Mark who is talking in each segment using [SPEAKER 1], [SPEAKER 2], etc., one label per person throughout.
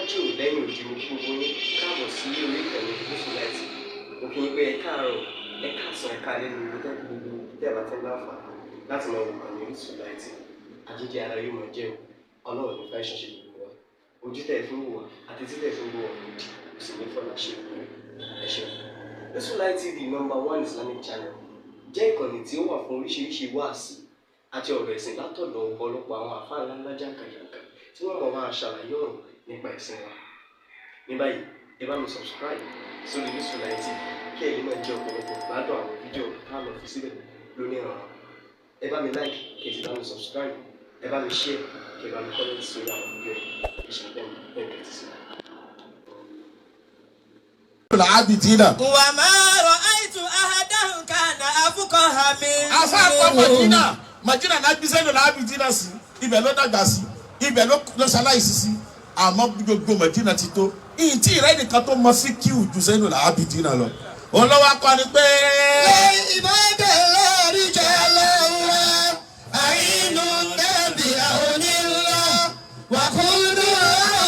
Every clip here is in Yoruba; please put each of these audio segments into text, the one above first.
[SPEAKER 1] lájò lẹ́yìn òdì mo gbogbo yín káàbọ̀ sí orí ìkànnì Misbaudeen. Mo kí yín pé ẹ káàárọ̀, ẹ káàsán, ẹ káalẹ́ ní gbogbo tẹ́ ẹ bá tẹ́ láǹfààní láti máa wò ìkànnì Misbaudeen. Àjíjẹ ara yóò máa jẹ́ Ọlọ́run nípa ìṣẹ̀ṣẹ̀ gbogbo wa. Ojú tẹ̀ fún wò àti títẹ̀ fún wò ọ̀rọ̀ òdì kò sì ní fọ́nà ṣe ẹ ṣeun. Misbaudeen TV #1 Islamic channel jẹ́ ìkànnì tí ó wà fún oríṣiríṣi wáàsí àti ọ̀rọ̀ ẹ̀sìn látọ̀dọ̀ ọ̀pọ̀lọpọ̀ àwọn àfáà ńláńlá jàǹkàjàǹkà tí wọ́n mọ̀ máa ṣàlàyé ọ̀rọ̀ nípa ẹ̀sìn wa. Ní báyìí, ẹ bá mi subscribe sórí Misbaudeen TV kí ẹ̀yin máa jẹ́ ọ̀pọ̀lọpọ̀ gbádùn àwọn fídíò tá a lọ fi síbẹ̀ lónìí ọ̀rọ̀. Ẹ bá mi like kí ẹ sì bá mi subscribe, ẹ bá mi share kí ẹ bá mi comment sórí àwọn fídíò yìí kí ṣe bẹ́ẹ̀ kẹ́tì sí.
[SPEAKER 2] وما رأيت أحدا كان أفقه منه.
[SPEAKER 3] Afa Madina na bi Zainul Abidin sí ibẹ̀ ló dàgbà sí ibẹ̀ ló ṣaláìsí sí àmọ́ gbogbo Madina ti tó ìtì rẹ̀ nìkan tó mọ sí kíù ju Zainul Abidin lọ òun ló wá kọ́ ni pé.
[SPEAKER 2] ìbádẹ́ lórí jẹ́lẹ̀ wá àìnú nẹ́bí àwọn ìlà wà kúndú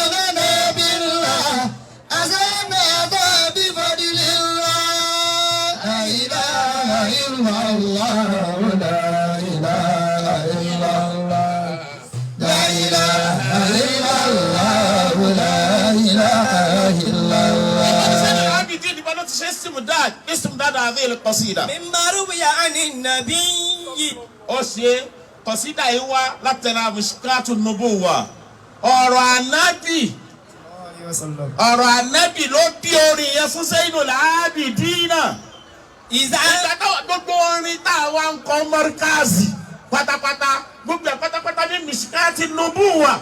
[SPEAKER 2] ọ̀rọ̀ nẹ́bí ńlá àṣẹ́nà bá bí fọdílé ńlá àìlá àìlá ńlá ọ̀dà ìlà àìlá ńlá àìlá àìlá ńlá ọ̀dà ìlà àìlá ńlá.
[SPEAKER 3] استمداد هذه القصيدة
[SPEAKER 2] مما روي عن النبي
[SPEAKER 3] أوسي قصيدة هو لتنا مشكات النبوة ọ̀rọ̀ Ànábì ló bí orin yẹn fún Zainul Abidin. Gbogbo orin tá a wá ń kọ mọ́ríkàzì pátápátá gbogbo ẹ̀ pátápátá ní mishkati nubuwa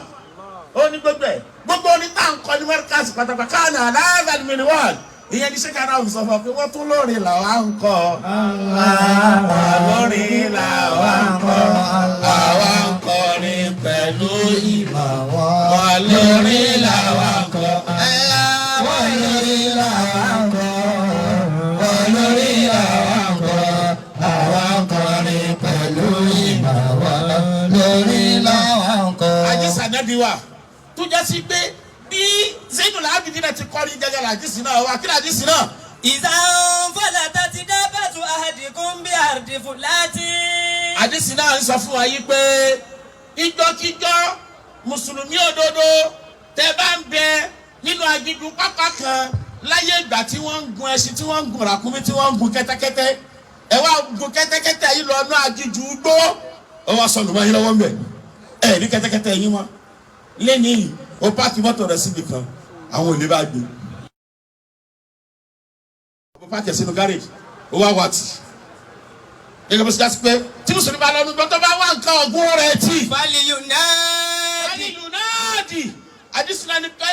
[SPEAKER 3] ó ní gbogbo orin tá a ń kọ ní mọ́ríkàzì pátápátá káàní aláàbẹ̀ mìíràn ìyẹn ní Sheikh náà sọ fún ọ pé wọ́n tún lórin làwa ń kọ lórin làwa ń kọ àwa ń kọrin pẹ̀lú ìmọ̀ wọn lórin làwa ń kọ wọn lórin làwa ń kọ wọn lórin làwa ń kọ àwa ń kọrin pẹ̀lú ìmọ̀ wọn lórin làwa ń kọ. àjíṣà nẹ́bí wa tó jẹ́ sí pé bí Zainul Abidin ti kọrin jẹjẹ làjísì náà wá kí làjísì náà.
[SPEAKER 2] ìzànfọlá tàti dábàtú àdìgún bí àdìfù láti.
[SPEAKER 3] àjísì náà ń sọ fún wa yìí pé ìjọkíjọ mùsùlùmí òdodo tẹ bá ń bẹ nínú aginjù pápá kan láyé ìgbà tí wọ́n ń gun ẹṣin tí wọ́n ń gun ràkúnmí tí wọ́n ń gun kẹ́tẹ́kẹ́tẹ́ ẹ wá gun kẹ́tẹ́kẹ́tẹ́ yìí lọ ní aginjù gbó ọ wá sọnù wáyé lọ́wọ́ ń bẹ ẹ ní kẹ́tẹ́kẹ́tẹ́ yín wọn lẹ́nìí o páàkì mọ́tò rẹ̀ síbi kan àwọn olè bá gbé o páàkì ẹ̀ sínú gáréjì o wá wá tì gẹ́gẹ́ bó ṣe dásí pé tí mùsùlùmí bá lọ́nu gbọ́ tó bá wá nǹkan ọ̀gbun rẹ̀ tì.
[SPEAKER 2] fàlìyù
[SPEAKER 3] náàdì àdìsílẹ̀ ni pé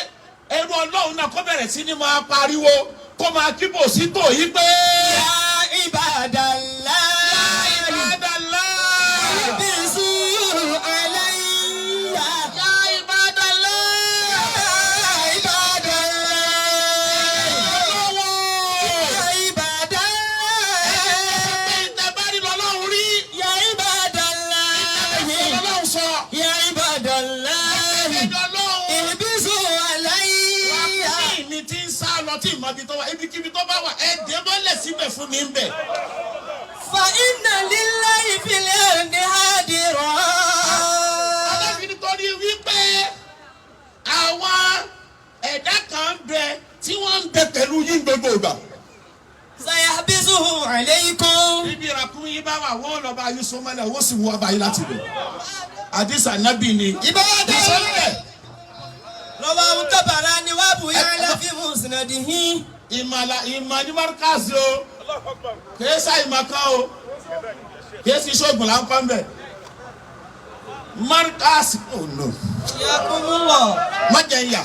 [SPEAKER 3] ẹrú Ọlọ́run náà kó bẹ̀rẹ̀ sí ni máa pariwo kó máa kíbò sí tò yí pé.
[SPEAKER 2] yá ibadallah.
[SPEAKER 3] Ibikíbi tó bá wà ẹ dé mọ́lẹ̀ síbẹ̀ fún mi ń bẹ̀.
[SPEAKER 2] fa inna lillahi fil ardi hadira.
[SPEAKER 3] aláàbí nítorí wípé àwọn ẹ̀dá kan ń bẹ tí wọ́n ń bẹ pẹ̀lú yín gbogbo ìgbà.
[SPEAKER 2] sayahbisuhu alaykum.
[SPEAKER 3] bíbí ìràkúnmí yín bá wà wọ́n lọ bá yín sọmọlẹ̀ wọ́n sì wọ́n bá yín láti bẹ̀. àdìsá nábì ni.
[SPEAKER 2] ìbáraẹni rawahu Tabarani wa Abu Ya'la fi musnadihi.
[SPEAKER 3] ìmọ̀ ní mọ́ríkàsì o kìí sá ìmọ̀ kan o kìí sì ṣoògùn là ń kọ́ mbẹ́ mọ́ríkàsì ò nù.
[SPEAKER 2] yakumullah.
[SPEAKER 3] mọ̀jẹ̀ yà.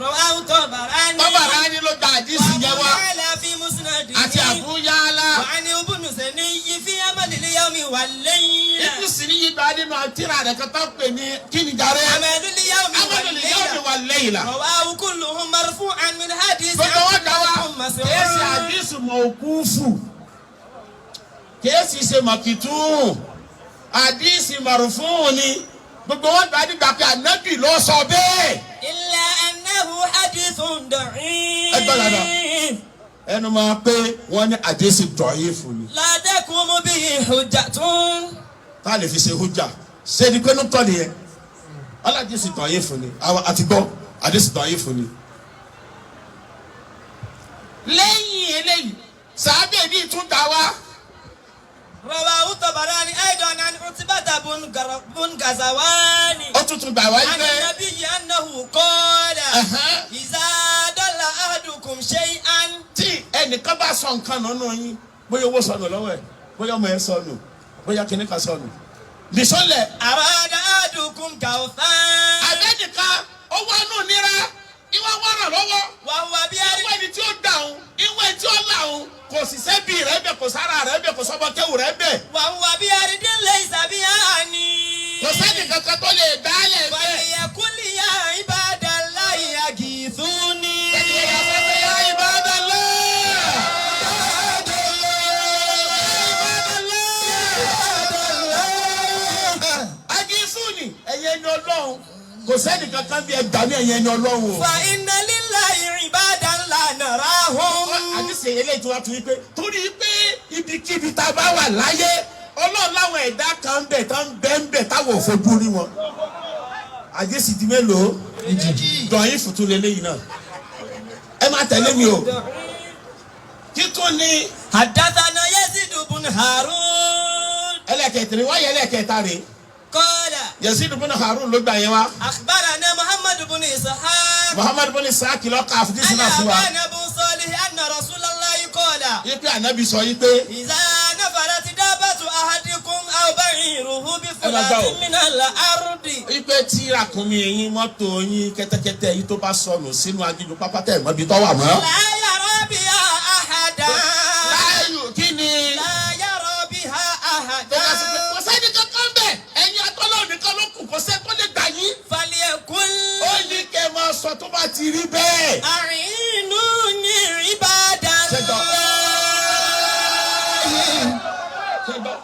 [SPEAKER 2] rawahu Tabarani.
[SPEAKER 3] Tabarani ló gba àdìsí yẹn wá.
[SPEAKER 2] wa Abu Ya'la fi musnadihi.
[SPEAKER 3] àti Abu Ya'la.
[SPEAKER 2] wa ani ibnu Saniyyi fi amalil yawmi wal layl.
[SPEAKER 3] ibnu Saniyyi gba nínú àtìrà rẹ̀ kan tó pè ní kíni jàre.
[SPEAKER 2] amalil yawmi
[SPEAKER 3] wal layla.
[SPEAKER 2] rawahu kulluhum marfu'an min hadith.
[SPEAKER 3] gbogbo wọn dá wa kèésì àdìsí mawqufu kèésì ṣe mọ̀kìtù àdìsí marfu' ni gbogbo wọn gbà nígbà pé ànábì ló sọ bẹ́ẹ̀.
[SPEAKER 2] illa annahu
[SPEAKER 3] gbọ́ dada ẹnu máa pé wọ́n ní àdéhìsì dọ̀yìn fún mi.
[SPEAKER 2] ládẹ́kun mú bí ìhùjà tún.
[SPEAKER 3] tá a lè fi ṣe hujja ṣé ni pé ló tọ́ nìyẹn aládìsí dọ̀yìn fún ni àwọn àti gbọ́ àdéhìsì dọ̀yìn fún ni. lẹ́yìn eléyìí sàábẹ̀ bíi tún dá wa.
[SPEAKER 2] رواه الطبراني أيضا عن عتبة بن غزوان
[SPEAKER 3] أتوتو دعوة
[SPEAKER 2] عن النبي أنه قال إذا دل أحدكم شيئا
[SPEAKER 3] tí ẹnìkan bá sọ nǹkan nínú yín bóyá owó sọnù lọ́wọ́ ẹ̀ bóyá ọmọ ẹ̀ sọnù bóyá kìnnìkan sọnù nìṣọ́lẹ̀.
[SPEAKER 2] أراد أحدكم كوثا
[SPEAKER 3] àbẹ́nìkan ó wá nù nira ìwọ wọ́rọ̀ lọ́wọ́
[SPEAKER 2] وهو
[SPEAKER 3] ìwọ
[SPEAKER 2] بيده
[SPEAKER 3] ẹni tí ó dàrún ìwọ ẹni tí ó làrún kò sì sẹ́bi rẹ̀ bẹ̀ kò sára rẹ̀ bẹ̀ kò sọ́bọ̀kẹ́wù rẹ̀ bẹ̀.
[SPEAKER 2] وهو بأرض ليس بها
[SPEAKER 3] kò sẹ́ni kankan tó lè dálẹ̀ bẹ́ẹ̀.
[SPEAKER 2] فليقل يا عباد الله أغيثوني kò sẹ́ni kankan bí ẹgbàá ní ẹ̀yẹ ẹni ọlọ́run o. فإن لله عبادا لا نراهم.
[SPEAKER 3] àdìsí eléyìí tí wọ́n tún yí pé torí pé ibikíbi tá a bá wà láyé ọlọ́run láwọn ẹ̀dá kan bẹ̀ tán bẹ́ẹ̀ táwọn ò fojú rí wọn. àdìsí di mélòó dọ̀yìn fùtú lélẹ́yìn náà ẹ má tẹ̀lé mi o. títún ni.
[SPEAKER 2] حدثنا يزيد بن هارون
[SPEAKER 3] ẹlẹ́kẹ̀tẹ̀rẹ̀ wáyé ẹlẹ́kẹ̀ta rè.
[SPEAKER 2] قال
[SPEAKER 3] Yazid bin Harun ló gbà yẹn wá.
[SPEAKER 2] أخبرنا محمد بن إسحاق
[SPEAKER 3] Muhammad bin Ishaq ló ka àfitì
[SPEAKER 2] أن
[SPEAKER 3] sínú àfúwà.
[SPEAKER 2] أبان بن صالح أن رسول الله قال
[SPEAKER 3] ipe ànábì sọ yí pé.
[SPEAKER 2] إذا نفرت دابة أحدكم أو بعيره بفلات من الأرض.
[SPEAKER 3] ipe tí ràkúnmí yín mọ́tò yín kẹ́tẹ́kẹ́tẹ́ yín tó bá sọnù sínú aginjù pápátá ẹ̀ mọ́bi tó wà mọ́.
[SPEAKER 2] لا يرى بها أحدا.
[SPEAKER 3] láàyò kí ni.
[SPEAKER 2] لا يرى بها أحدا.
[SPEAKER 3] kò sẹ́ni kankan bẹ̀ ẹ̀yin atọ́lọ́ nìkan ló kù kò sẹ́ni tó lè gbà yín.
[SPEAKER 2] فليقل
[SPEAKER 3] ó ní kẹ́ ẹ máa sọ tó bá ti rí bẹ́ẹ̀.
[SPEAKER 2] أعينوني عباد
[SPEAKER 3] ṣẹ́gbọ́n.
[SPEAKER 2] الله.
[SPEAKER 3] ṣẹ́gbọ́n.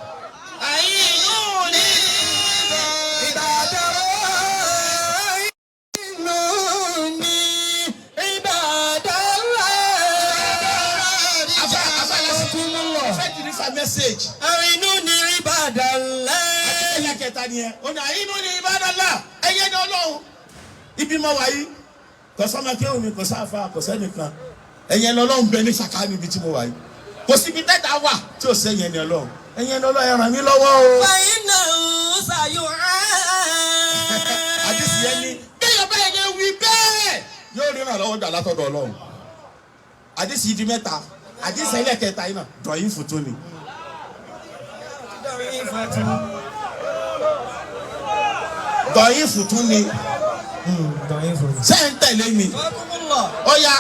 [SPEAKER 3] àyínúni.
[SPEAKER 2] عباد الله. أعينوني عباد الله.
[SPEAKER 3] fẹ́ deliver message.
[SPEAKER 2] أعينوني عباد الله.
[SPEAKER 3] ẹlẹ́kẹta ni ẹ. ó ní àyínúni ibadallah ẹ̀yẹ́ ni ọlọ́run. ibi mọ wáyé kò sọ́mọ kí omi kò sáfà kò sẹ́nìkan ẹ̀yẹ́ ni ọlọ́run bẹ ní sàkà níbi tí mo wáyé. kò síbi tẹ́tà wà tí ò sẹ́yìn ni ọlọ́run. ẹ̀yẹ́ ni ọlọ́run ẹ ràn mí lọ́wọ́ o.
[SPEAKER 2] فإنه سيعان.
[SPEAKER 3] àdìsí yẹn ni kéèyàn bá yẹn wí bẹ́ẹ̀ yóò rí ìrànlọ́wọ́ dà látọ̀dọ̀ ọlọ́run. àdìsí yìí di mẹ́ta àdìsí ẹlẹ́kẹta yìí náà dọ̀yìn fòtó ni. dọ̀yìn fòtó ni. sẹ́yìn tẹ̀lé mi. ọ̀ya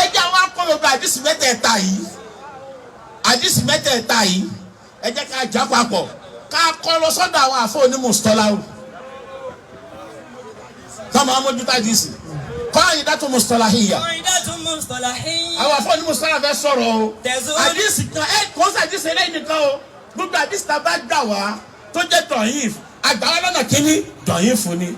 [SPEAKER 3] ẹjẹ́ àwọn akọ́lọ́gbọ̀ àdìsí mẹ́tẹ̀ẹ̀ta yìí àdìsí mẹ́tẹ̀ẹ̀ta yìí ẹ jẹ́ ká jà papọ̀ ká kọ́ lọ sọ́dọ̀ àwọn àfọ onímùsítọ́láwù ká máa mójútó àdìsí kọ́ àyídàtú mùsítọ́láhìyà àwọn àfọ onímùsítọ́lá fẹ́ sọ̀rọ̀ o àdìsí kan kò sí àdìsí eléyìí nìkan o gbogbo àdìsí tá a bá gbà wá tó jẹ́ dọ̀yìn àgbà lọ́nà kínní dọ̀yìn fún ni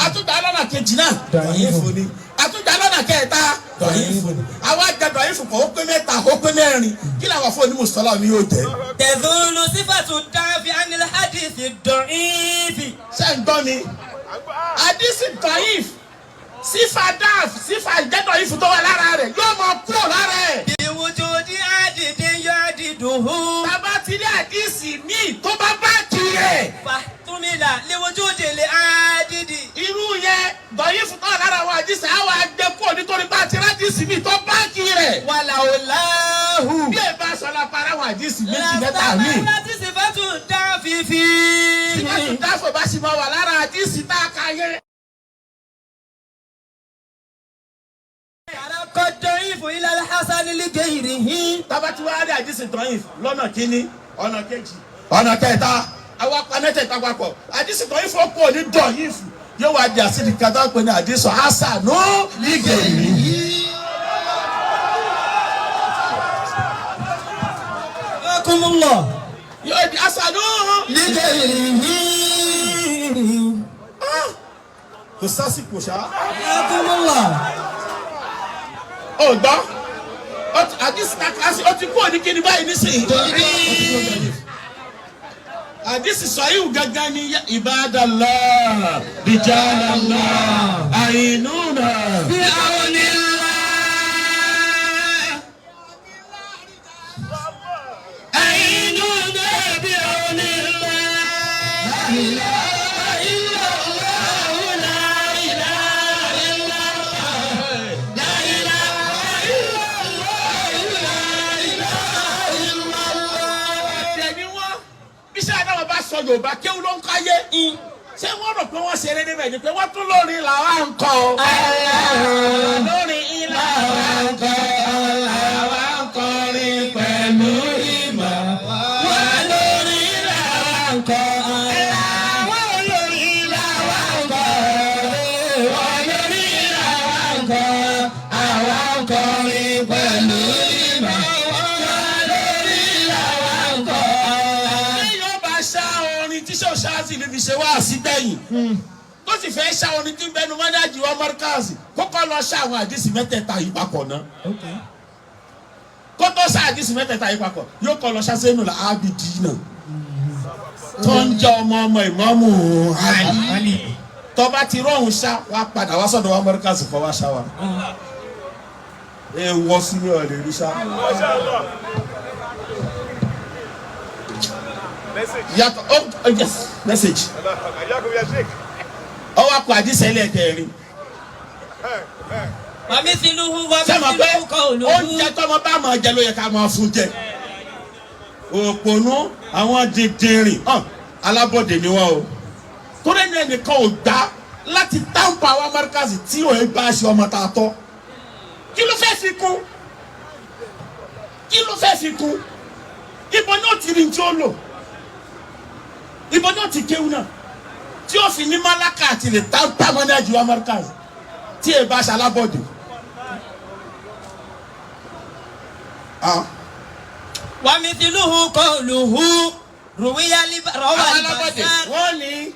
[SPEAKER 3] àtúgbà lọ́nà kejì náà dọ̀yìn fún ni àtúgbà lọ́nà kẹta dọ̀yìn fún ni àwọn àgbà dọ̀yìn fún kò ó pé mẹ́ta ó pé mẹ́rin kí làwọn afọ onímùsítọ́lá ni yóò jẹ́.
[SPEAKER 2] تزول صفة الضعف عن الحديث الضعيف.
[SPEAKER 3] ṣé ń gbọ́ mi àdìsí dọ̀yìn sífà dáàf sífà ìjẹ́dọ̀ yìí fún tó wà lára rẹ̀ yóò mọ kúrò lára ẹ̀.
[SPEAKER 2] بوجود عدد يعدده.
[SPEAKER 3] bàbá ti rí àdìsí míì tó bá bá kiri ẹ̀.
[SPEAKER 2] فاحتمل لوجود العدد.
[SPEAKER 3] irú yẹn dọ̀yìn fún tó wà lára àwọn àdìsí àwọn àgbẹ̀kọ́ nítorí bá ti rí àdìsí míì tó bá kiri rẹ̀.
[SPEAKER 2] ولولاه
[SPEAKER 3] bí ẹ bá sọ la para àwọn àdìsí méjì mẹ́ta míì.
[SPEAKER 2] لَاسْتَمَرَّتْ صفة الضعف فيه.
[SPEAKER 3] sífà tó dáàfọ̀ bá sì máa wà lára àdìsí tá a kà yẹn.
[SPEAKER 2] قد ضعيف إلى الحسن لغيره.
[SPEAKER 3] tabati wa rí àdìsí dọ̀yìn lọ́nà kínní ọ̀nà kejì ọ̀nà kẹta àwọn apamẹ́tẹ̀ẹ̀ta papọ̀ àdìsí dọ̀yìn fún ọkọ̀ ní dọ̀yìn fún yóò wá di àsìlì kátà pé ní àdìsí hasanu ligeri.
[SPEAKER 2] حكم الله
[SPEAKER 3] yóò di hasanu
[SPEAKER 2] لغيره.
[SPEAKER 3] kò sásìkò ṣá.
[SPEAKER 2] حكم الله.
[SPEAKER 3] Oh, dog. This is Sahih Gagani Ibadallah Bijalallah Ainuna Bi'awnillah Ainuna Bi'awnillah La ilaha illallah La ilaha illallah La ilaha illallah Bísí àdáwọ̀ bá sọ Yorùbá kéwú ló ń káyé. Ṣé wọ́n rò pé wọ́n ṣe eré níbẹ̀ ni pé wọ́n tún lórí làwa ń kọ́. Lórí ilà wa ń kọ́. Làwa ń kọrin pẹ̀lú ìmọ̀. Wọ́n lórí làwa ń kọ́. Wọ́n lórí làwa ń kọ́. Wọ́n lórí làwa ń kọ́. Àwa ń kọrin pẹ̀lú ìmọ̀. Zazily fi ṣe wá sígbẹ̀yìn tó sì fẹ́ ṣá orin tí ń bẹnu mọ́dájì wa mọ́rkáàsì kókó lọ ṣá àwọn àdìsí mẹ́tẹ̀ẹ̀ta yìí papọ̀ náà kó tó ṣá àdìsí mẹ́tẹ̀ẹ̀ta yìí papọ̀ yóò kọ́ lọ ṣá sẹ́nu la ábìdì náà tó ń jẹ́ ọmọ ìmáàmù Àlì tó bá ti rọrùn ṣá wá padà wá sọ́dọ̀ wa mọ́rkáàsì kọ́ wá ṣá wa ẹ wọ́ sí ní ọ̀lẹ́ rí ṣá. Message. Oh yes, message. Sheikh. Oh, I quite this elected.
[SPEAKER 2] Mami siluhu wa siluhu kaulu.
[SPEAKER 3] Oh, jẹ́tọ́ mo bá máa jẹ ló yẹ ká máa fún jẹ. Òpònú àwọn dìndìnrìn alábọ̀dé ni wọ́n o. Torí ní ẹnìkan ò gbà láti táǹpà àwọn Amẹ́ríkàsì tí ò ń bá ṣe ọmọ tá a tọ́. Kí ló fẹ́ fi kún? Kí ló fẹ́ fi kún? Ibo náà ti rí ní tí ó lò. Ibo náà ti kéwù náà tí ó fi ní Málákà àti lè táǹpà mọ́nájú Amẹ́ríkàsì tí ẹ bá ṣe alábọ̀dé.
[SPEAKER 2] Wa mithluhu qawluhu ruwiya rawa
[SPEAKER 3] alábọ̀dé wọ́n ní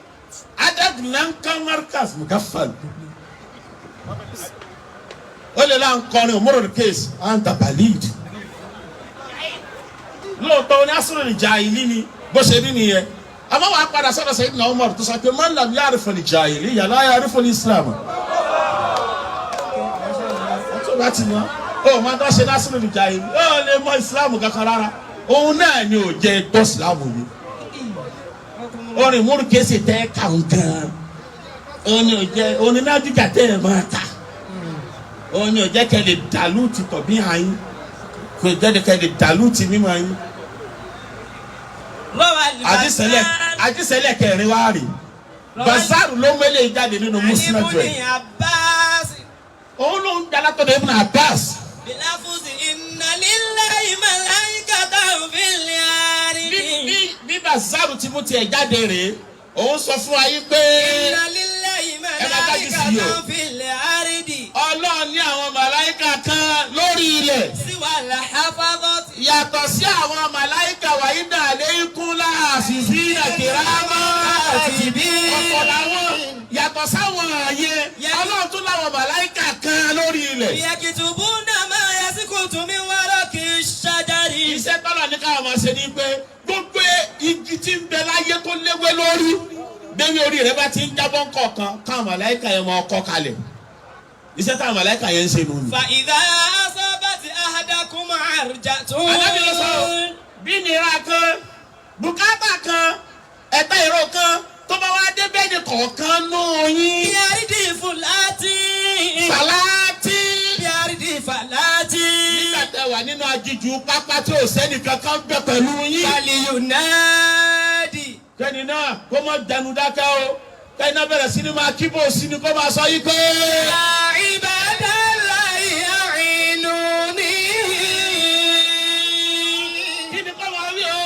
[SPEAKER 3] adadunanka Markaz mugaffal ó lè la nkọrin òmùrò kéésì antabalid lóòótọ́ ní asúrò jahili ni bó ṣe rí nìyẹn àmọ́ wàá padà sọ́dọ̀ Sayyidina Umar tó sọ pé man lam ya'rif al-jahili la ya'rif al-islam tó bá ti mọ́ ó máa dá ṣe násìrò jahili ó lè mọ islam kankan rárá òun náà ni ò jẹ́ gbọ́ islam ni orin múrù kéésì tẹ́ kàn gan òun ò jẹ́ òun náà dìgbà tẹ́ ẹ̀ máa ta òun ò jẹ́ kẹ́ lè dàlú ti tọ̀ bí àyín kò jẹ́ kẹ́ lè dàlú ti mímọ́ àyín. àdìsẹ́lẹ̀ kẹrin wá rí bazaru ló mẹ́lẹ̀ jáde nínú muslim rẹ̀ òun ló ń jalátọ̀ ní Ibn Abbas.
[SPEAKER 2] bilafuzi inna lillahi malaikatan fil ardi.
[SPEAKER 3] bí bazaru ti mú tiẹ̀ jáde rèé òun sọ fún wa yí pé
[SPEAKER 2] inna lillahi malaikatan fil ardi.
[SPEAKER 3] Ọlọ́run ní àwọn màláìkà kan lórí ilẹ̀.
[SPEAKER 2] siwal hafazat.
[SPEAKER 3] yàtọ̀ sí àwọn màláìkà wàyí náà lẹ́yìnkún láàfíìsì àkìrámọ́ àti bí. ọ̀pọ̀ làwọn yàtọ̀ sáwọn ààyè Ọlọ́run tún láwọn màláìkà kan lórí ilẹ̀.
[SPEAKER 2] yakitubuna ma yasikutu min waraqi shajari.
[SPEAKER 3] iṣẹ́ tọ́lọ̀ ní káwọn máa ṣe ni pé gbogbo igi tí ń bẹ láyé tó léwé lórí bẹ́ẹ̀ni orí rẹ bá ti ń jábọ́ kọ̀ọ̀kan káwọn màláìkà yẹn máa kọ́ kalẹ̀ iṣẹ́ táwọn màláìkà yẹn ń ṣe nù.
[SPEAKER 2] fa idha asabati ahadakum arjatun.
[SPEAKER 3] adájọ́ sọ bí nira kan bùkátà kan ẹ̀ta ìró kan tó bá wá dé bẹ́ẹ̀ni kọ̀ọ̀kan nù yín.
[SPEAKER 2] bí àrídì fúláàtì.
[SPEAKER 3] fàlàtì.
[SPEAKER 2] bí àrídì fàlàtì.
[SPEAKER 3] nígbà tẹ wà nínú aginjù pápá tí ò sẹ́ni kankan gbẹ pẹ̀lú yín.
[SPEAKER 2] kàlíyù náà dì.
[SPEAKER 3] kẹ́ni náà kó má dẹnu dákẹ́ o kẹ́ni náà bẹ̀rẹ̀ sí ni máa kíbò sí ni kó máa sọ yí pé.
[SPEAKER 2] ibadallahi a'inuni.
[SPEAKER 3] kí ni kó máa wí o.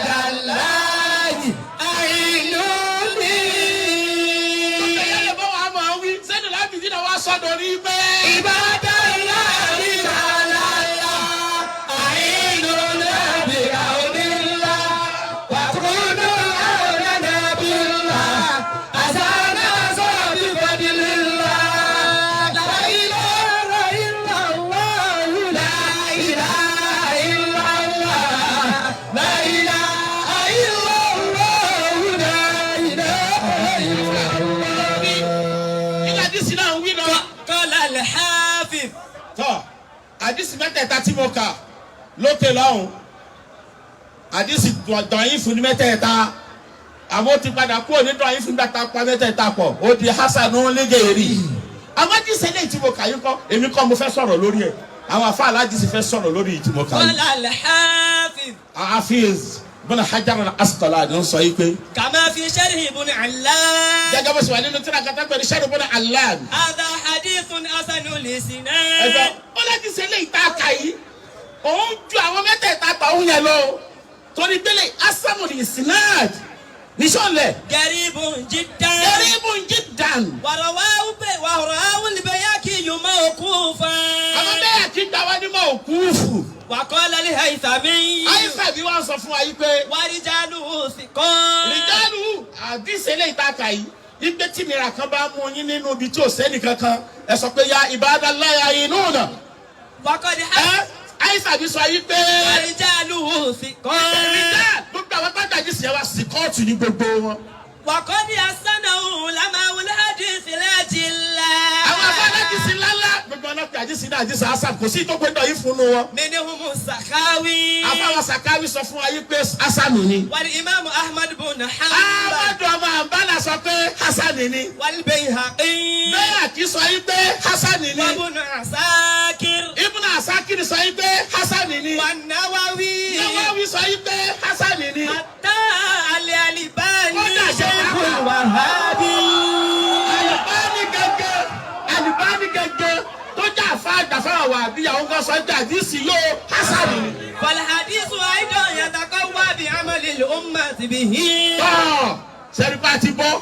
[SPEAKER 2] ibadallahi a'inuni.
[SPEAKER 3] ọ̀sẹ̀ yẹn lè bọ́ wàá máa wí sẹ́ni láti dín náà wá sọ́dọ̀ ní pé.
[SPEAKER 2] ibadallahi
[SPEAKER 3] àdìsí náà ń wí lọ.
[SPEAKER 2] Qala al-Hafiz.
[SPEAKER 3] Tọ́ àdìsí mẹ́tẹ̀ẹ̀ta tí mo kà lókè lọ́hùn àdìsí dọ̀yìn fún ní mẹ́tẹ̀ẹ̀ta àmọ́ ti padà kúrò ní dọ̀yìn fún gbàtà pa mẹ́tẹ̀ẹ̀ta pọ̀ ó di hasanu légèrè àwọn àdìsí eléyìí tí mo kà yín kọ́ èmi kọ́ mo fẹ́ sọ̀rọ̀ lórí ẹ̀ àwọn afá aládìsí fẹ́ sọ̀rọ̀ lórí tí mo kà yín.
[SPEAKER 2] Qala al-Hafiz.
[SPEAKER 3] Hafiz bọ́nà Hajar al-Asqalani ń sọ yìí pé.
[SPEAKER 2] Kama fi sharhi ibn Allan.
[SPEAKER 3] gẹ́gẹ́ bó ṣe wà nínú tíra kata pẹ̀lú sharhi ibn Allan.
[SPEAKER 2] Hadha hadithun hasanul isnad.
[SPEAKER 3] ẹgbẹ́ ó láti ṣe eléyìí tá a kà yìí òun ju àwọn mẹ́tẹ̀ẹ̀ta tọ̀hún yẹn lọ torí gbélé asamul isnad nisọ̀lẹ̀.
[SPEAKER 2] Garibun jiddan.
[SPEAKER 3] Garibun jiddan.
[SPEAKER 2] Warawahu al-Bayhaqi mawqufan.
[SPEAKER 3] àwọn bẹ́ẹ̀ kí gbà wá ní mawqufu.
[SPEAKER 2] Wa qala al-Haythami.
[SPEAKER 3] Haythami wá sọ fún wa yìí pé.
[SPEAKER 2] Wa rijaluhu thiqat.
[SPEAKER 3] Rijaluhu àdìsẹ́lẹ̀ ìtaka yìí ìgbé tí nira kan bá mú yín nínú ibi tí ò sẹ́ni kankan ẹ sọ pé ya ibadallahi ya'inuna.
[SPEAKER 2] Wa qad
[SPEAKER 3] Haythami sọ yìí pé.
[SPEAKER 2] wa rijaluhu thiqat.
[SPEAKER 3] gbogbo àwọn bá dàjí sí ẹ wá sí kóòtù ní gbogbo wọn.
[SPEAKER 2] Wa qad hasanahu ulama'u al-hadith al-ajilla.
[SPEAKER 3] àwọn afáàlájì sí lálá gbogbo ọlọ́pàá àjísí náà àjísí hasan kò sí tó gbẹdọ̀ yìí fún wọn.
[SPEAKER 2] Minhum Sakhawi.
[SPEAKER 3] afáwọn Sakawi sọ fún wa yìí pé hasanu ni.
[SPEAKER 2] Wal Imam Ahmad ibn Hanbal.
[SPEAKER 3] Ahmadu ọmọ àbálà sọ pé hasani ni.
[SPEAKER 2] Wal Bayhaqi.
[SPEAKER 3] Bayhaqi sọ yìí pé hasani ni.
[SPEAKER 2] Wa Ibn Asakir.
[SPEAKER 3] Ibn Asakir sọ yìí pé hasani ni.
[SPEAKER 2] Wa Nawawi.
[SPEAKER 3] Nawawi sọ yìí pé hasani ni.
[SPEAKER 2] Hatta al-Albani.
[SPEAKER 3] Ó dà ṣe
[SPEAKER 2] Sheikhul Wahabi.
[SPEAKER 3] Alibani gẹ́gẹ́ tó jà fà dàfà wà bí àwọn kan sọ jà díìsì yóò hasani ni.
[SPEAKER 2] Fal hadithu aidan yataqawwa bi amali al-ummati bihi.
[SPEAKER 3] Sẹ́ríkà ti bọ́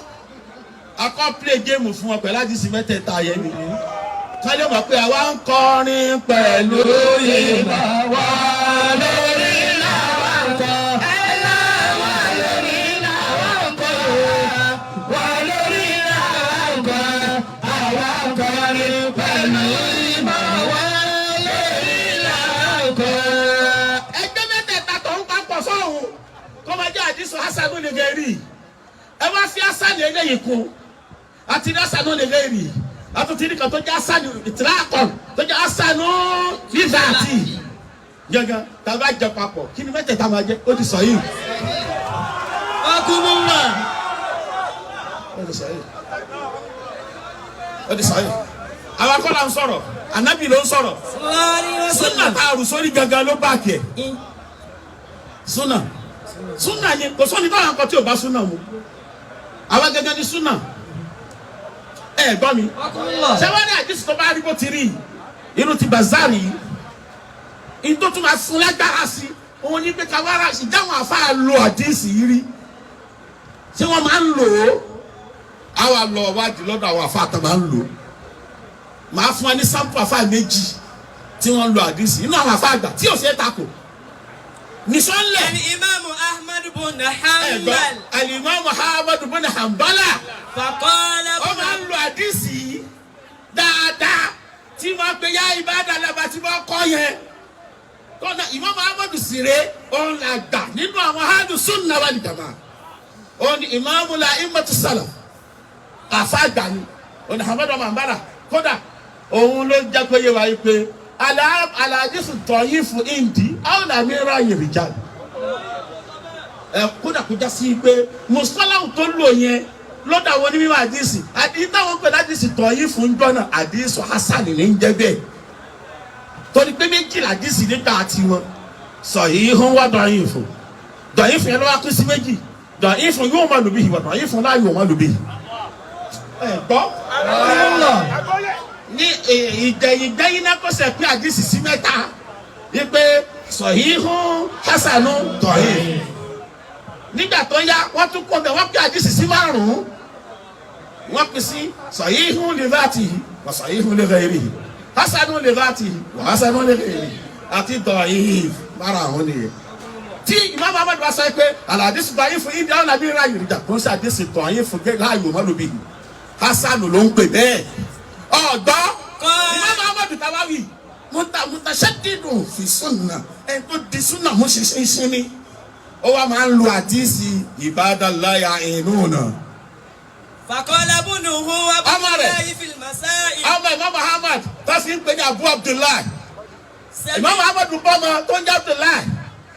[SPEAKER 3] akọ́ play game fún ọ pẹ̀lú àdìsí mẹ́tẹ̀ẹ̀ta yẹn ni. Kálí ọmọ pé àwa ń kọrin pẹ̀lú ìmọ̀ wa lórí làwa ń kọ. Ẹ̀láwà lórí làwa ń kọ. Wà lórí làwa ń kọ. Àwa ń kọrin pẹ̀lú ìmọ̀ wa lórí làwa ń kọ. Ẹgbẹ́ mẹ́tẹ̀ẹ̀ta tó ń papọ̀ sọ́hun kó máa jẹ́ àdìsí hasanu lè gẹ̀rí. Ẹ wá fi hasanu eléyìí kún àti hasanu lè gẹ̀rí. Àtúntì nìkan tó jẹ́ hasanu ìtìlákọ̀ tó jẹ́ hasanu fífàtì gángan tàbí àjọ papọ̀ kí ni mẹ́tẹ̀ẹ̀ta máa jẹ́ ó ti sọ yìí.
[SPEAKER 2] Akumullah.
[SPEAKER 3] Ó ti sọ yìí. Ó ti sọ yìí. Àwọn akọ́là ń sọ̀rọ̀ ànábì ló ń sọ̀rọ̀ súnà tá a rù sórí gángan ló bá kẹ̀. Súnà ni kò sọ́ni báwọn kan tí ò bá súnà mu àwọn gángan ni súnà. Ẹ gbọ́ mi ṣé wọ́n ní àdìsí tó bá rí bó ti rí irú ti bazari yìí ìtò tó máa fún lágbára sí òun ní pé káwárà sí dáhùn àfáà lo àdìsí yìí rí ṣé wọ́n máa ń lò ó àwa lọ wájú lọ́dọ̀ àwọn àfáà tó máa ń lò ó máa fún wa ní sampo àfáà méjì tí wọ́n lo àdìsí inú àwọn àfáà àgbà tí ò ṣe é takò nìṣọ́nlẹ̀.
[SPEAKER 2] Al-Imam Ahmad ibn Hanbal.
[SPEAKER 3] Al-Imam Ahmad ibn Hanbal.
[SPEAKER 2] Faqala
[SPEAKER 3] ó máa ń lo àdìsí dáadáa tí wọ́n pe yá ìbádàlábà tí wọ́n kọ́ yẹn. kọ́nà Imam Ahmad sire òun là gbà nínú àwọn ahlu sunna wal jamaa. òun ni Imamul a'immatu salaf àfa àgbà ni òun ni Ahmad ọmọ àǹbára kódà òun ló jẹ́ pé yé wa yìí pé aládìsí tọ̀yìn fún indi àwọn làmì ráyè rìjà. kódà kó já sí pé mùsùlùmí tó lò yẹn lọ́dọ̀ àwọn onímọ̀ àdìsí àdìsí táwọn pẹ̀lú àdìsí tọ̀yìn fún jọ́nà àdìsí hasan ní ń jẹ́ bẹ́ẹ̀ torí pé méjìlá àdìsí nígbà àti wọn sahihun wa da'ifun da'ifun yẹn ló wá pín sí méjì da'ifun yóò má lòbí ìwà da'ifun láàyò wọn má lòbí. ẹ gbọ́ ní ìdẹ̀yìn náà kó sẹ̀ pé àdìsí sí mẹ́ta wípé sahihun hasanun da'if nígbà tó yá wọ́n tún kọ́ bẹ̀ wọ́n pé àdìsí sí márùn-ún wọ́n pín sí sahihun li dhatihi wa sahihun li ghayrihi hasanun li dhatihi wa hasanun li ghayrihi àti da'if márùn-ún nìyẹn. tí Imam Ahmad wá sọ pé àlàdísì da'if fún ìdí àwọn àbí ráyè ìjà kò ń ṣe àdìsí da'if fún láàyò mọ́lùbí hasanu ló ń pè bẹ́ẹ̀ ọ̀gbọ́ Imam Ahmad Tawawi mutashaddidun fi sunna ẹ̀ tó di sunna mú ṣiṣẹ́ ìsinmi ó wá máa ń lo àdìsí ibadallahi ya'inuna.
[SPEAKER 2] Faqala ibnuhu Abdullahi fil المسائل.
[SPEAKER 3] ọmọ Imam Muhammad tó fi ń pè ní Abu Abdullah. Imam Muhammad bọ́mọ tó ń jẹ́ Abdullah.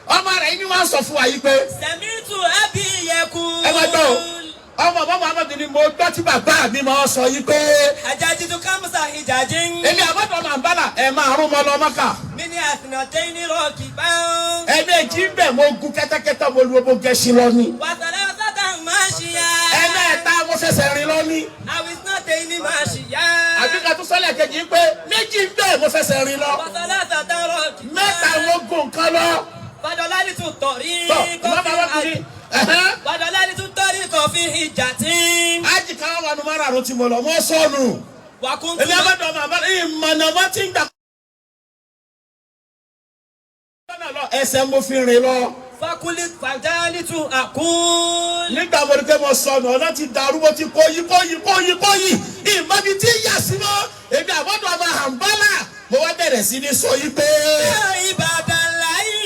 [SPEAKER 3] ọmọ rẹ̀ ni wọ́n sọ fún wa yìí pé.
[SPEAKER 2] Sami'tu abi yaqul.
[SPEAKER 3] ẹ máa gbọ́ ọmọ Muhammad ni mo gbọ́ tí bàbá mi máa sọ yìí pé.
[SPEAKER 2] Hajajitu kamsa hijajin.
[SPEAKER 3] èmi àbọ̀dọ̀ máa ń bala ẹ̀ máa rún mọ́ lọ Mákà.
[SPEAKER 2] Mini athnatayn rakiban.
[SPEAKER 3] ẹ̀ẹ̀mejì ń bẹ̀ mo gun kẹ́tẹ́kẹ́tẹ́ mo lu ebo gẹ̀ẹ́sì lọ ni.
[SPEAKER 2] Wa thalathatan mashiya.
[SPEAKER 3] ẹ̀ẹ̀mẹ́ta mo fẹsẹ̀ rìn lọ ni.
[SPEAKER 2] Aw ithnatayn mashiya.
[SPEAKER 3] àbíkà tó sọ́lẹ̀ kejì pé méjì ń bẹ̀ mo fẹsẹ̀ rìn lọ.
[SPEAKER 2] Wa thalathatan rakiban.
[SPEAKER 3] mẹ́ta mo gun nǹkan lọ.
[SPEAKER 2] Fadalalitu tariq.
[SPEAKER 3] tọ́ ìmọ̀ bàbá kùnrin.
[SPEAKER 2] Fadalalitu tariq fi hijatin.
[SPEAKER 3] ájì kan wà nù márùn-ún tí mo lọ mọ́ sọ́ọ̀nù.
[SPEAKER 2] Wa kuntu.
[SPEAKER 3] èmi àbọ̀dọ̀ máa bá ìmọ̀nàmọ́ tí ń gbà. ẹsẹ̀ mo fi rìn lọ.
[SPEAKER 2] Fakulit fadalitu aqul.
[SPEAKER 3] nígbà mo ní pé mo sọnù ọ̀nà ti dàrú mo ti kóyí ìmọ̀bi tí yà sí mọ́ èmi àbọ̀dọ̀ ọmọ àǹbálà mo wá bẹ̀rẹ̀ sí ní sọ yí pé.
[SPEAKER 2] Ibadallahi.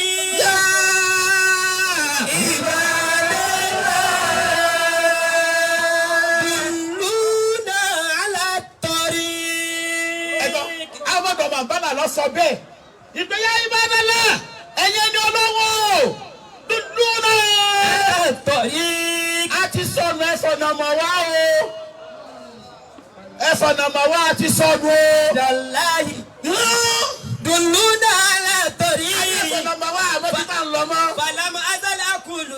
[SPEAKER 2] Dulluna ala tariq.
[SPEAKER 3] àbọ̀dọ̀ ọmọ àǹbálà lọ sọ bẹ́ẹ̀ ìgbéyà Ibadallah ẹ̀yẹ ni olówó dúdú náà.
[SPEAKER 2] Tariq.
[SPEAKER 3] a ti sọnù ẹ̀fọ̀nàmọ̀ wá o ẹ̀fọ̀nàmọ̀ wá a ti sọnù o.
[SPEAKER 2] Dallahi. Dulluna ala tariq.
[SPEAKER 3] ẹ̀fọ̀nàmọ̀ wá àmọ́ tí máa ń lọ mọ́.
[SPEAKER 2] Falam azal aqulu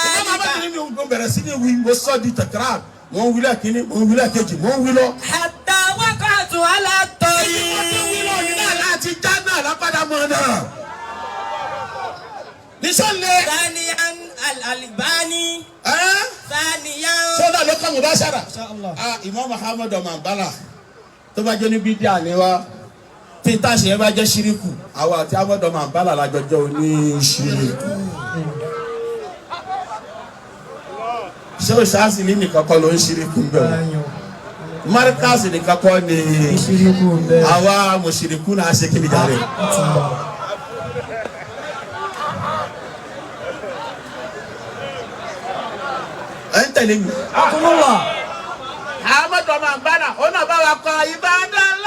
[SPEAKER 3] ìjọba bá
[SPEAKER 2] dhalika.
[SPEAKER 3] ti ní mo bẹ̀rẹ̀ sí ní wí mo sọ di tẹ̀kárà mo ń wílẹ̀ kínní mo ń wílẹ̀ kejì mo ń wí lọ.
[SPEAKER 2] Hatta waqa'tu ala tariq.
[SPEAKER 3] wọ́n ti wí lọ yìí náà láti já náà lápádà mọ́ náà. nísọ̀lẹ̀.
[SPEAKER 2] Thaniyan al-Albani. Thaniyan.
[SPEAKER 3] sọ́dọ̀ ló kọ́ mo bá ṣára.
[SPEAKER 2] Inshallah.
[SPEAKER 3] Imam Muhammad ọmọ àbálà tó bá jẹ́ ní bídíà ni wá tí n táṣe yẹn bá jẹ́ ṣíríkù àwa àti Ahmad ọmọ àbálà lájọjọ́ oní ṣíríkù. ṣé o ṣáàṣì ní nìkan kọ́ ló ń ṣíríkù ń bẹ̀rù Markaz nìkan kọ́ ni àwa mùṣírikù náà ṣe kí ni jàre. ẹ ń tẹ̀lé mi.
[SPEAKER 2] Akumullah.
[SPEAKER 3] Ahmad ọmọ àbálà ó náà bá wa kọ Ibadallah.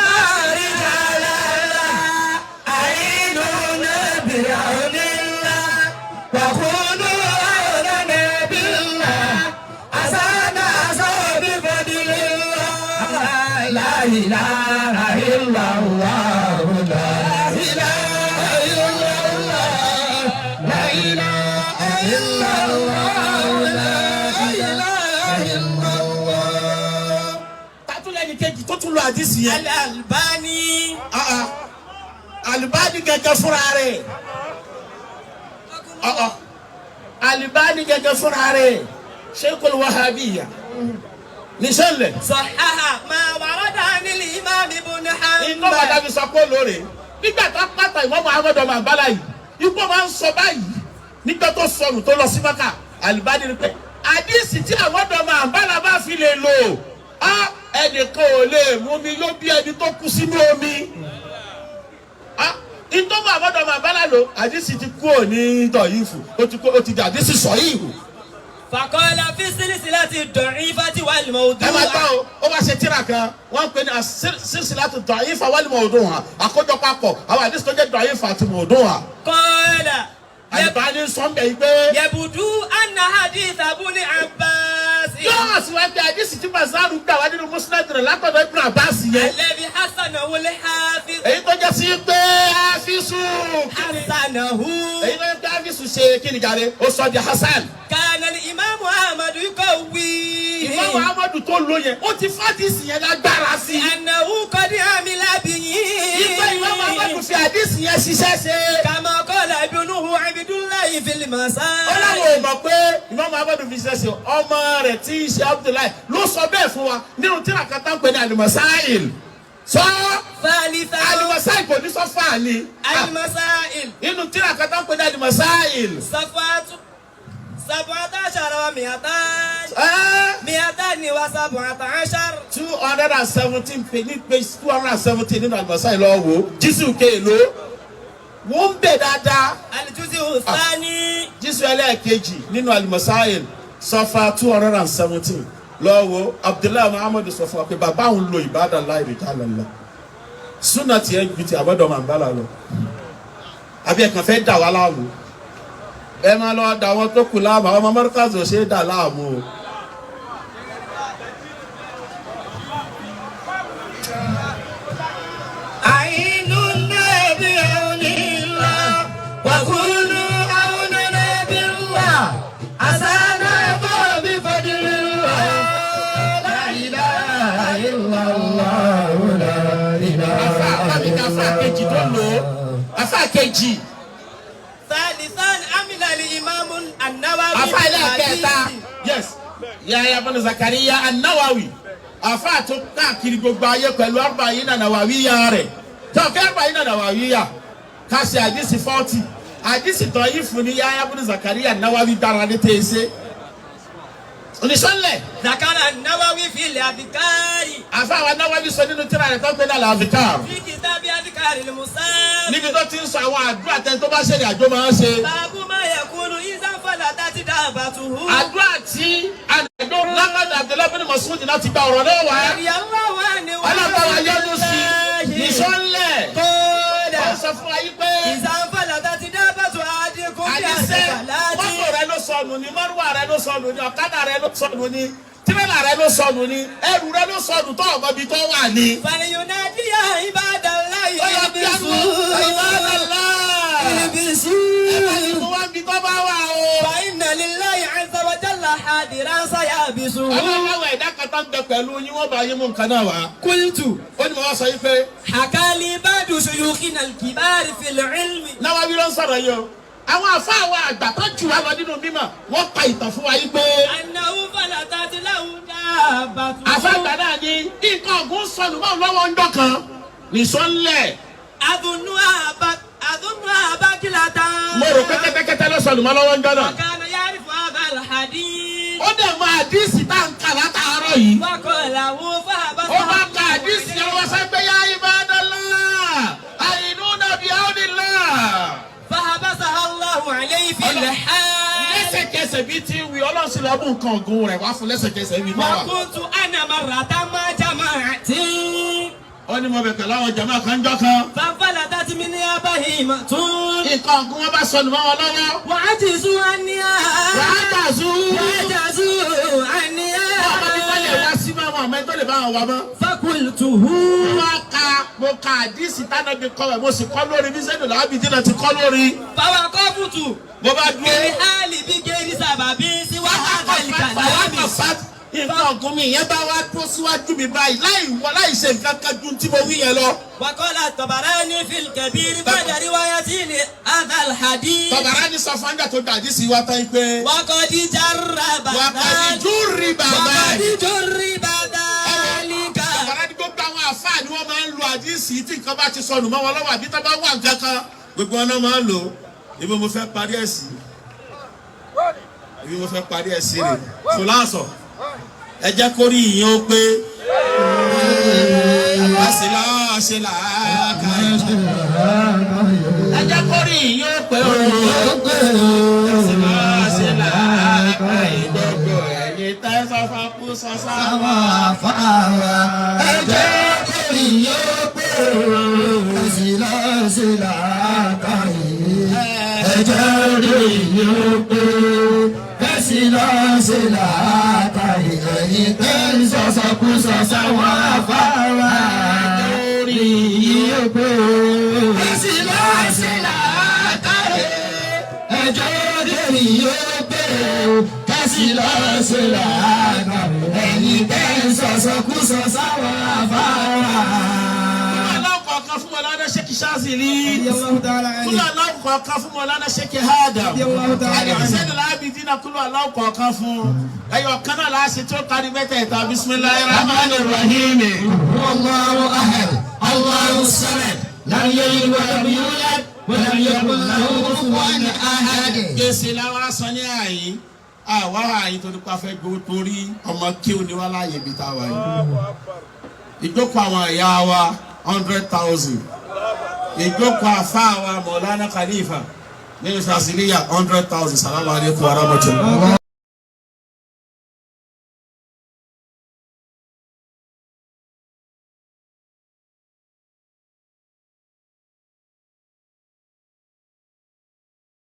[SPEAKER 3] tó tún lọ àdìsí yẹn.
[SPEAKER 2] Al-Albani.
[SPEAKER 3] Albani gẹ́gẹ́ fúnra rẹ̀. Albani gẹ́gẹ́ fúnra rẹ̀. Sheikhul Wahabiyya. Níṣẹ́lẹ̀.
[SPEAKER 2] Sahaha ma warada anil Imam Ibn
[SPEAKER 3] Iná bàtà
[SPEAKER 2] Hanbal.
[SPEAKER 3] fi sọ pé lóore. Nígbà tó pátá Imam Muhammad ọmọ àbálá yìí. Ipò máa ń sọ báyìí. Nígbà tó sọnù tó lọ sí Mákà. Albani ní pé àdìsí tí àwọn ọmọ àbálá bá fi lè lò. Ẹnìkan ò lè mú mi yóò bí ẹni tó kú sínú omi. Ìtọ́mọ̀ àbọ̀dọ̀mọ̀ àbálà lò àdìsí ti kú òní dọ̀yìfù ó ti di àdìsí sọ̀yìfù.
[SPEAKER 2] Faqala fi silsilati ad-da'ifati wal mawdu'a.
[SPEAKER 3] ẹ máa gbọ́ o ó wá ṣe tíra kan wọ́n ń pè ní silsilatu ad-da'ifa wal mawdu'a àkójọpapọ̀ àwọn àdìsí tó jẹ́ dọ̀yìfù àti mawdu'a.
[SPEAKER 2] Qala
[SPEAKER 3] Albani sọ́ńbẹ̀ yìí pé.
[SPEAKER 2] yabudu anna hadith Ibn Abbas.
[SPEAKER 3] yóò sì wá pé àdìsí tí Bazaru gbà wá nínú Musnad rẹ̀ látọ̀dọ̀ Ibn Abbas yẹn.
[SPEAKER 2] alladhi hasanahu al-hafiz.
[SPEAKER 3] èyí tó jẹ́ sí pé Hafizu.
[SPEAKER 2] Hasanahu.
[SPEAKER 3] èyí tó jẹ́ pé Hafizu ṣe kí ni jàre ó sọ di Hasan.
[SPEAKER 2] Kana al-Imam Ahmad yuqawwi.
[SPEAKER 3] Imam Ahmad tó lò yẹn ó ti fàdísì yẹn lágbára sí i.
[SPEAKER 2] Annahu qad amila bihi.
[SPEAKER 3] ìgbà Imam Ahmad fi àdísì yẹn ṣiṣẹ́ ṣe.
[SPEAKER 2] Kama qala ibnuhu Abdullahi fil Masail.
[SPEAKER 3] ó láwọn ò mọ̀ pé Imam Ahmad fi ṣiṣẹ́ ṣe ọmọ rẹ̀ tí í ṣe Abdullahi ló sọ bẹ́ẹ̀ fún wa nínú tíra kan tá ń pè ní Al-Masail. sọ
[SPEAKER 2] Thalitha.
[SPEAKER 3] Al-Masail kò ní sọ fáàlì.
[SPEAKER 2] Al-Masail.
[SPEAKER 3] nínú tíra kan tá ń pè ní Al-Masail.
[SPEAKER 2] Safatu. 17 wa 200.
[SPEAKER 3] 217 page 217 nínú Al-Masail lọ wo Jésù kéèló wọ́n ń bẹ̀ dáadáa.
[SPEAKER 2] Al-Juz'u Thani.
[SPEAKER 3] Jésù ẹlẹ́ẹ̀kejì nínú Al-Masail sọfà 217 lọ́wọ́ Abdullahi Muhammad sọ fún wa pé bàbá òun lo ìbádà láì rí ká lọ́la súnà tí ẹ gbìtì àbọ̀dọ̀ máa ń bá la lọ àbí ẹ̀kan fẹ́ dà wá láàmú ẹ máa lọ dà wọn tó kù láàmú àwọn ọmọ mọ́ríkàzì ò ṣe é dà láàmú o.
[SPEAKER 2] àìnú náà bí òní ńlá wàkúlù àwọn náà bí ńlá àṣàdá ẹ̀kọ́ bí fọdúrú ńlá láìlá ìlà ńlá ìlà
[SPEAKER 3] afa kejì tó lò ó afa kejì.
[SPEAKER 2] ثالثان عمل الإمام النووي
[SPEAKER 3] afa ilé kẹta yes Yahya bin Zakariya an-Nawawi afa tó káàkiri gbogbo ayé pẹ̀lú arba'ina nawawiyya rẹ̀ tó kẹ́ arba'ina nawawiyya ká ṣe àdìsí 40 àdìsí tó yí fún ni Yahya bin Zakariya an-Nawawi dára ní tẹ̀sẹ̀ onísọ́nlẹ̀.
[SPEAKER 2] ذكر النووي في الأذكار
[SPEAKER 3] afa wa Nawawi sọ nínú tírà rẹ̀ tó gbé náà al-Adhkar
[SPEAKER 2] في كتاب أذكار المسافر
[SPEAKER 3] níbi tó ti ń sọ àwọn àdúrà tẹ́ tó bá ṣe ní àjọ máa ń ṣe.
[SPEAKER 2] باب ما يكون إذا فلتت دابته
[SPEAKER 3] àdúrà tí àdó lágbàdo Abdullahi bin Mas'ud náà ti gba ọ̀rọ̀ náà wá.
[SPEAKER 2] رضي الله عنه
[SPEAKER 3] ọlọ́pàá wa yọ́nú sí nìṣọ́nlẹ̀.
[SPEAKER 2] قال
[SPEAKER 3] ó sọ fún wa yí pé
[SPEAKER 2] إذا فلتت دابة أحدكم
[SPEAKER 3] àdìsẹ́ mọ́tò rẹ ló sọnù ni mọ́rùwà rẹ ló sọnù ni ọ̀kadà rẹ ló sọnù ni tírélà rẹ ló sọnù ni ẹrù rẹ ló sọnù tó ọmọ ibi tó wà ní.
[SPEAKER 2] فلينادي يا عباد الله
[SPEAKER 3] ọyọ bí ẹnu ìbádàlá ẹ̀ka wá bí tó bá wà o.
[SPEAKER 2] فإن لله عز وجل حاضرا سيابسه
[SPEAKER 3] ọlọ́wọ́ ẹ̀dá kan tó ń bẹ pẹ̀lú yín wọ́n bá yín mú nǹkan náà wá.
[SPEAKER 2] قلت
[SPEAKER 3] ó ní mo wá sọ yí pé
[SPEAKER 2] حكى لي بعض شيوخنا الكبار في العلم
[SPEAKER 3] Nawawi ló ń sọ̀rọ̀ yìí o àwọn àfa àwọn àgbà tó jù wá lọ nínú mímọ̀ wọ́n pa ìtàn fún wa yí pé
[SPEAKER 2] أنه فلتت له دابة
[SPEAKER 3] àfa àgbà náà ní nǹkan ọ̀gùn sọnù mọ́ lọ́wọ́ ń dọ̀kan nìṣó ńlẹ̀.
[SPEAKER 2] أظنها باكلة
[SPEAKER 3] mo rò pé kẹ́tẹ́kẹ́tẹ́ ló sọnù mọ́ lọ́wọ́ ń dọ́nà.
[SPEAKER 2] وكان يعرف هذا الحديث
[SPEAKER 3] ó dẹ̀ mọ àdìsí tá n kà látàárọ̀ yìí.
[SPEAKER 2] وقال له
[SPEAKER 3] ó bá ka àdìsí ọwọ́ sẹ́gbẹ́ yá ibadallah àyìnúnà bi'awnillah.
[SPEAKER 2] فحبسها الله عليه في الحال
[SPEAKER 3] lẹ́sẹ̀kẹsẹ̀ bíi ti wí ọlọ́run sì lọ mú nǹkan ọ̀gùn rẹ̀ wá fún lẹ́sẹ̀kẹsẹ̀ ibi bá wà.
[SPEAKER 2] وكنت أنا مرة مع جماعتي
[SPEAKER 3] ó ní mo bẹ̀ pẹ̀lú àwọn jàmáà kan jọ́ kan.
[SPEAKER 2] فانفلتت منها بهيمة
[SPEAKER 3] nǹkan ọ̀gùn wọn bá sọnù mọ́ wọn lọ́wọ́.
[SPEAKER 2] وعجزوا عنها
[SPEAKER 3] wàhálà
[SPEAKER 2] وعجزوا عنها
[SPEAKER 3] ọmọ mi wọ́n lè wá sí máa wọn àmọ́ ẹjọ́ lè bá wọn wá mọ́.
[SPEAKER 2] فقلته
[SPEAKER 3] mo ka àdìsí tánàbí kọ́ ẹ̀ mo sì kọ́ lórí bí sẹ́dùn làwọn abidjan náà ti kọ́ lórí.
[SPEAKER 2] فوقفت
[SPEAKER 3] mo bá dúró.
[SPEAKER 2] بالحال بغير سبب سوى هذا الكلام
[SPEAKER 3] nǹkan ọ̀gùn mi ìyẹn bá wá tó síwájú mi báyìí láì ṣe nǹkan kan ju tí mo wí yẹn lọ.
[SPEAKER 2] وقال الطبراني في الكبير بعد روايته لهذا الحديث
[SPEAKER 3] Tabarani sọ fún àgbà tó dàdí sí wa tán pé.
[SPEAKER 2] وقد جرب
[SPEAKER 3] wàkàtí júrì bàbá
[SPEAKER 2] وقد
[SPEAKER 3] ẹ̀.
[SPEAKER 2] جرب ذلك
[SPEAKER 3] Tabarani gbogbo àwọn àfáà ni wọ́n máa ń lo àdìsí tí nǹkan bá ti sọnù mọ́ wọn lọ́wọ́ àbí tó bá wà nǹkan kan gbogbo ọ̀nà máa ń lò. ibi mo fẹ́ parí ẹ̀ sí rè fúláṣọ ẹ jẹ́ kó rí ìyẹn ó pé àṣìlá àṣìlá káyọ̀ ẹ jẹ́ kó rí ìyẹn ó pé àṣìlá àṣìlá káyọ̀ gbogbo ẹ̀yìn tẹ́ sọ́fà kú sọ́sá.
[SPEAKER 2] àwọn afárá ẹ jẹ́ kó rí yóò pé sílásílá káyé ẹ jẹ́ kó rí yóò pé sílásílá káyé ẹ̀yin tẹ́ ń sọ̀sọ̀kú sọ̀sọ̀ àwọn afárá rí yóò pé sílásílá káyé ẹ jẹ́ kó rí yóò pé sílásílá ẹ̀yin tẹ́ ń sọ̀sọ̀kúsọ sáwọn afárá.
[SPEAKER 3] Kúlọ̀ kọ̀ọ̀kan fún Mọ̀lánà Sheikh Zazily. Kúlọ̀ kọ̀ọ̀kan fún Mọ̀lánà Sheikh Adam. Àdìsẹ́ni láàbìdí náà kúlọ̀ kọ̀ọ̀kan fún. Ẹyọ kan náà láàṣẹ tó kárí mẹ́tẹ̀ẹ̀ta bismillahir rahmanir rahim.
[SPEAKER 2] Allahu ahad, Allahu samad, lam yalid wa lam yulad wa lam yakun lahu kufuwan ahad.
[SPEAKER 3] Gbèsè làwọn aṣọ ní àyè. Àwa àyè tó nípa fẹ́ gbó torí ọmọ kíw ni wá láàyè ibi tá a wà yìí. Ìjókòó àwọn ìyá wa 100,000. Ìjókòó àfa wa Mọ̀lánà Khalifa ní Zazily 100,000. Salamu alaykum wa rahmatullahi.